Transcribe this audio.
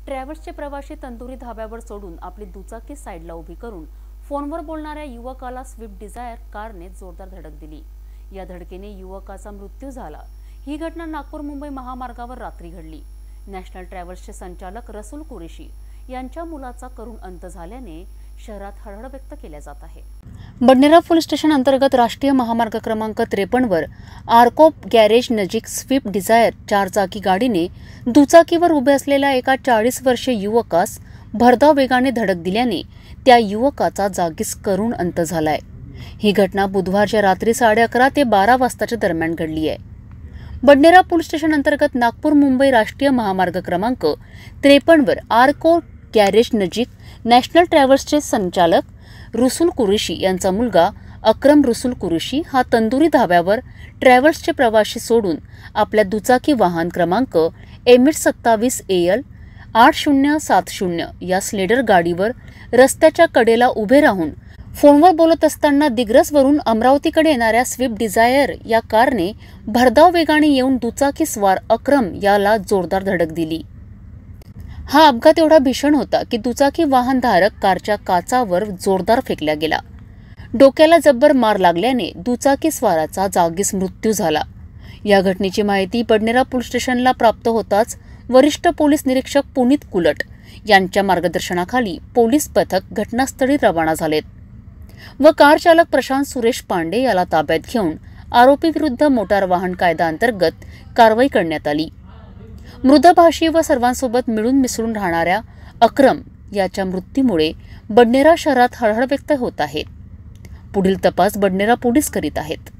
ट्रॅव्हल्सचे प्रवासी तंदुरी धाब्यावर सोडून आपली दुचाकी साईडला उभी करून फोनवर बोलणाऱ्या युवकाला स्विफ्ट डिझायर कारने जोरदार धडक दिली। या धडकेने युवकाचा मृत्यू झाला। ही घटना नागपूर मुंबई महामार्गावर रात्री घडली। नॅशनल ट्रॅव्हल्सचे संचालक रसूल कुरेशी यांच्या मुलाचा करुण अंत झाल्याने शहरात हळहळ व्यक्त केल्या जात आहे। बडनेरा पोलीस स्टेशन अंतर्गत राष्ट्रीय महामार्ग क्रमांक 53 वर आर्को गॅरेज नजीक स्विफ्ट डिझायर 4 चाकी गाडीने दुचाकीवर उभे असलेल्या एका 40 वर्षीय युवकास भरधाव वेगाने धडक दिल्याने त्या युवकाचा जागीच करुण अंत झालाय। ही घटना बुधवारच्या रात्री 11:30 ते 12 वाजताच्या दरम्यान घडली आहे। बडनेरा पोलीस स्टेशन अंतर्गत नागपूर मुंबई राष्ट्रीय महामार्ग क्रमांक 53 वर आर्को गॅरेज नजीक नॅशनल ट्रॅव्हल्सचे संचालक रसूल कुरेशी यांचा मुलगा अक्रम रसूल कुरेशी हा तंदुरी धाब्यावर ट्रॅव्हल्सचे प्रवासी सोडून आपल्या दुचाकी वाहन क्रमांक MH27 AL 8070 या स्लेडर गाडीवर रस्त्याच्या कडेला उभे राहून फोनवर बोलत असताना दिग्रसवरून अमरावतीकडे येणाऱ्या स्विफ्ट डिझायर या कारने भरधाव वेगाने येऊन दुचाकी स्वार अक्रम याला जोरदार धडक दिली। हा अपघात एवढा भीषण होता की दुचाकी वाहनधारक कारच्या काचावर जोरदार फेकला गेला। डोक्याला जब्बर मार लागल्याने दुचाकी स्वाराचा जागीच मृत्यू झाला। या घटनेची माहिती बडनेरा पोलीस स्टेशनला प्राप्त होताच वरिष्ठ पोलीस निरीक्षक पुनीत कुलट यांच्या मार्गदर्शनाखाली पोलीस पथक घटनास्थळी रवाना झालेत व कार चालक प्रशांत सुरेश पांडे याला ताब्यात घेऊन आरोपी विरुद्ध मोटार वाहन कायदा अंतर्गत कारवाई करण्यात आली। मृतभाषी व सर्वांसोबत मिळून मिसळून राहणाऱ्या अक्रम याच्या मृत्यूमुळे बडनेरा शहरात हळहळ व्यक्त होत आहे। पुढील तपास बडनेरा पोलीस करीत आहेत।